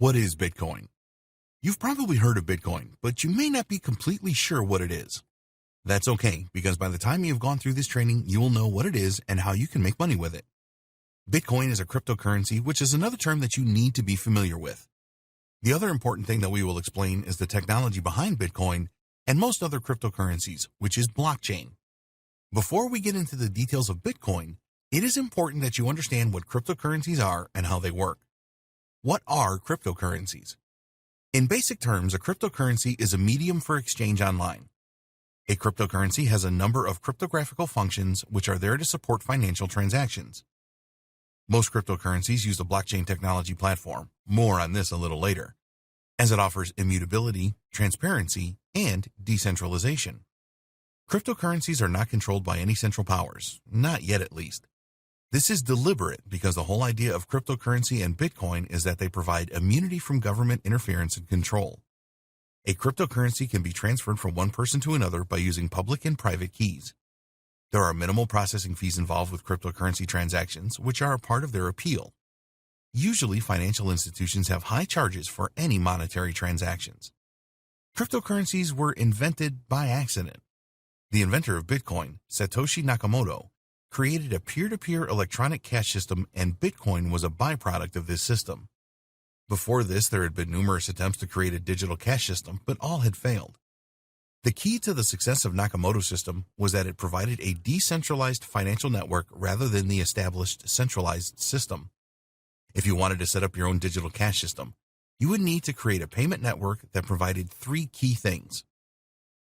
What is Bitcoin? You've probably heard of Bitcoin, but you may not be completely sure what it is. That's okay, because by the time you've gone through this training, you will know what it is and how you can make money with it. Bitcoin is a cryptocurrency, which is another term that you need to be familiar with. The other important thing that we will explain is the technology behind Bitcoin and most other cryptocurrencies, which is blockchain. Before we get into the details of Bitcoin, it is important that you understand what cryptocurrencies are and how they work. What are cryptocurrencies? In basic terms, a cryptocurrency is a medium for exchange online. A cryptocurrency has a number of cryptographical functions which are there to support financial transactions. Most cryptocurrencies use the blockchain technology platform, more on this a little later, as it offers immutability, transparency, and decentralization. Cryptocurrencies are not controlled by any central powers, not yet at least. This is deliberate because the whole idea of cryptocurrency and Bitcoin is that they provide immunity from government interference and control. A cryptocurrency can be transferred from one person to another by using public and private keys. There are minimal processing fees involved with cryptocurrency transactions, which are a part of their appeal. Usually, financial institutions have high charges for any monetary transactions. Cryptocurrencies were invented by accident. The inventor of Bitcoin, Satoshi Nakamoto, created a peer-to-peer electronic cash system, and Bitcoin was a byproduct of this system. Before this, there had been numerous attempts to create a digital cash system, but all had failed. The key to the success of Nakamoto's system was that it provided a decentralized financial network rather than the established centralized system. If you wanted to set up your own digital cash system, you would need to create a payment network that provided three key things.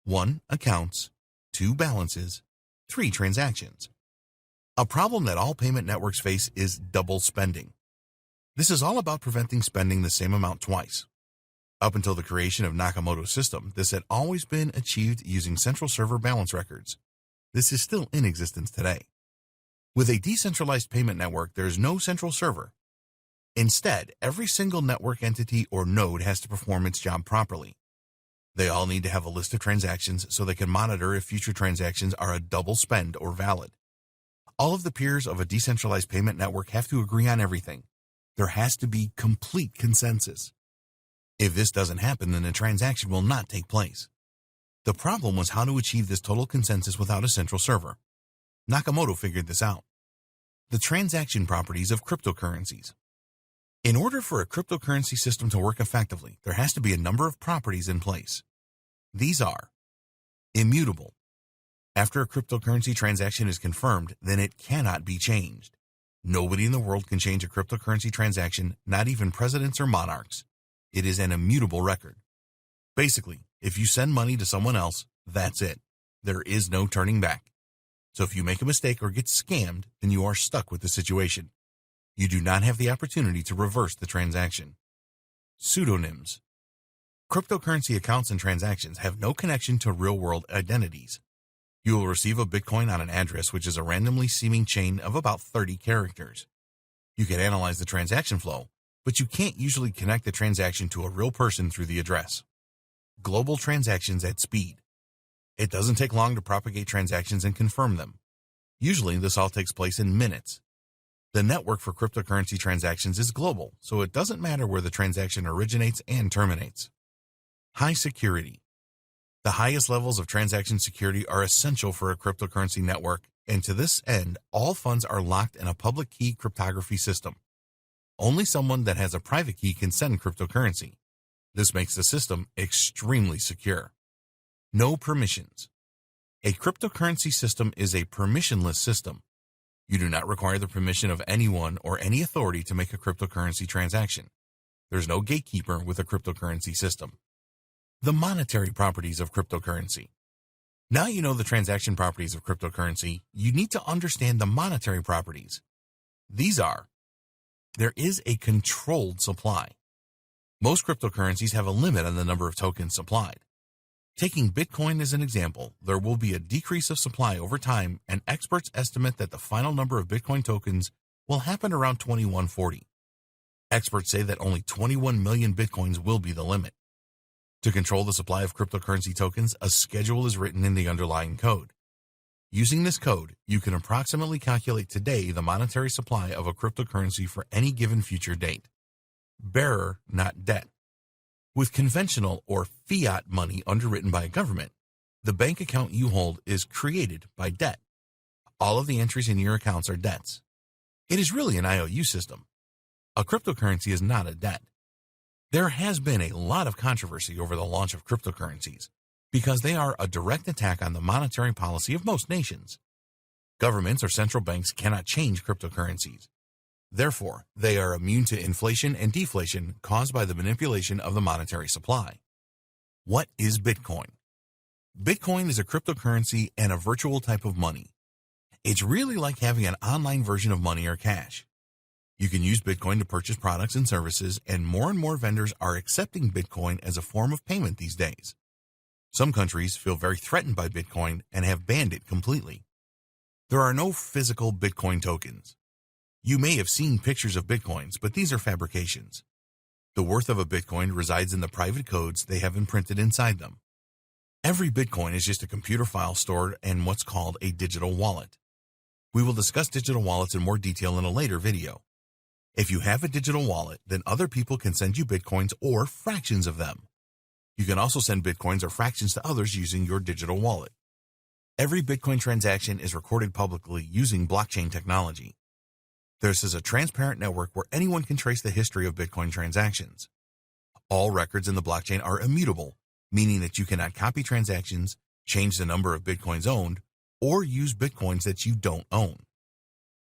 1. Accounts. 2. Balances. 3. Transactions. A problem that all payment networks face is double spending. This is all about preventing spending the same amount twice. Up until the creation of Nakamoto's system, this had always been achieved using central server balance records. This is still in existence today. With a decentralized payment network, there is no central server. Instead, every single network entity or node has to perform its job properly. They all need to have a list of transactions so they can monitor if future transactions are a double spend or valid. All of the peers of a decentralized payment network have to agree on everything. There has to be complete consensus. If this doesn't happen, then the transaction will not take place. The problem was how to achieve this total consensus without a central server. Nakamoto figured this out. The transaction properties of cryptocurrencies. In order for a cryptocurrency system to work effectively, there has to be a number of properties in place. These are immutable. After a cryptocurrency transaction is confirmed, then it cannot be changed. Nobody in the world can change a cryptocurrency transaction, not even presidents or monarchs. It is an immutable record. Basically, if you send money to someone else, that's it. There is no turning back. So if you make a mistake or get scammed, then you are stuck with the situation. You do not have the opportunity to reverse the transaction. Pseudonyms. Cryptocurrency accounts and transactions have no connection to real-world identities. You will receive a Bitcoin on an address which is a randomly seeming chain of about 30 characters. You can analyze the transaction flow, but you can't usually connect the transaction to a real person through the address. Global transactions at speed. It doesn't take long to propagate transactions and confirm them. Usually, this all takes place in minutes. The network for cryptocurrency transactions is global, so it doesn't matter where the transaction originates and terminates. High security. The highest levels of transaction security are essential for a cryptocurrency network, and to this end, all funds are locked in a public key cryptography system. Only someone that has a private key can send cryptocurrency. This makes the system extremely secure. No permissions. A cryptocurrency system is a permissionless system. You do not require the permission of anyone or any authority to make a cryptocurrency transaction. There's no gatekeeper with a cryptocurrency system. The monetary properties of cryptocurrency. Now you know the transaction properties of cryptocurrency, you need to understand the monetary properties. These are: there is a controlled supply. Most cryptocurrencies have a limit on the number of tokens supplied. Taking Bitcoin as an example, there will be a decrease of supply over time, and experts estimate that the final number of Bitcoin tokens will happen around 2140. Experts say that only 21 million Bitcoins will be the limit. To control the supply of cryptocurrency tokens, a schedule is written in the underlying code. Using this code, you can approximately calculate today the monetary supply of a cryptocurrency for any given future date. bearer, not debt. With conventional or fiat money underwritten by a government, the bank account you hold is created by debt. All of the entries in your accounts are debts. It is really an IOU system. A cryptocurrency is not a debt. There has been a lot of controversy over the launch of cryptocurrencies because they are a direct attack on the monetary policy of most nations. Governments or central banks cannot change cryptocurrencies. Therefore, they are immune to inflation and deflation caused by the manipulation of the monetary supply. What is Bitcoin? Bitcoin is a cryptocurrency and a virtual type of money. It's really like having an online version of money or cash. You can use Bitcoin to purchase products and services, and more vendors are accepting Bitcoin as a form of payment these days. Some countries feel very threatened by Bitcoin and have banned it completely. There are no physical Bitcoin tokens. You may have seen pictures of Bitcoins, but these are fabrications. The worth of a Bitcoin resides in the private codes they have imprinted inside them. Every Bitcoin is just a computer file stored in what's called a digital wallet. We will discuss digital wallets in more detail in a later video. If you have a digital wallet, then other people can send you Bitcoins or fractions of them. You can also send Bitcoins or fractions to others using your digital wallet. Every Bitcoin transaction is recorded publicly using blockchain technology. This is a transparent network where anyone can trace the history of Bitcoin transactions. All records in the blockchain are immutable, meaning that you cannot copy transactions, change the number of Bitcoins owned, or use Bitcoins that you don't own.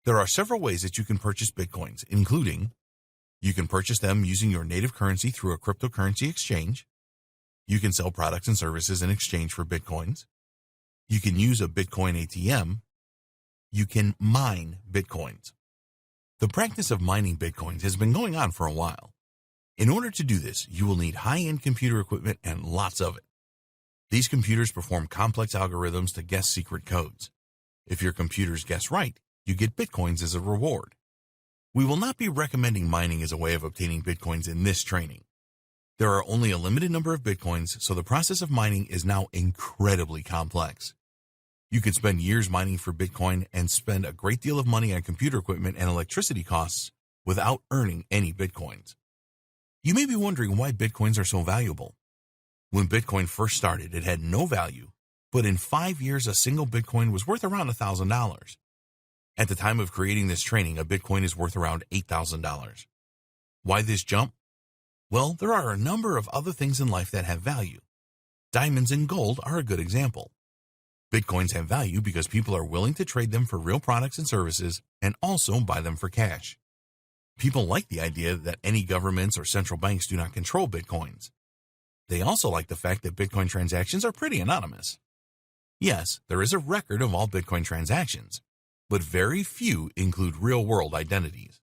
There are several ways that you can purchase Bitcoins, including you can purchase them using your native currency through a cryptocurrency exchange. You can sell products and services in exchange for Bitcoins. You can use a Bitcoin ATM. You can mine Bitcoins. The practice of mining Bitcoins has been going on for a while. In order to do this, you will need high-end computer equipment and lots of it. These computers perform complex algorithms to guess secret codes. If your computers guess right, you get Bitcoins as a reward. We will not be recommending mining as a way of obtaining Bitcoins in this training. There are only a limited number of Bitcoins, so the process of mining is now incredibly complex. You can spend years mining for Bitcoin and spend a great deal of money on computer equipment and electricity costs without earning any Bitcoins. You may be wondering why Bitcoins are so valuable. When Bitcoin first started, it had no value, but in 5 years, a single Bitcoin was worth around $1,000. At the time of creating this training, a Bitcoin is worth around $8,000. Why this jump? Well, there are a number of other things in life that have value. Diamonds and gold are a good example. Bitcoins have value because people are willing to trade them for real products and services and also buy them for cash. People like the idea that any governments or central banks do not control Bitcoins. They also like the fact that Bitcoin transactions are pretty anonymous. Yes, there is a record of all Bitcoin transactions, but very few include real-world identities.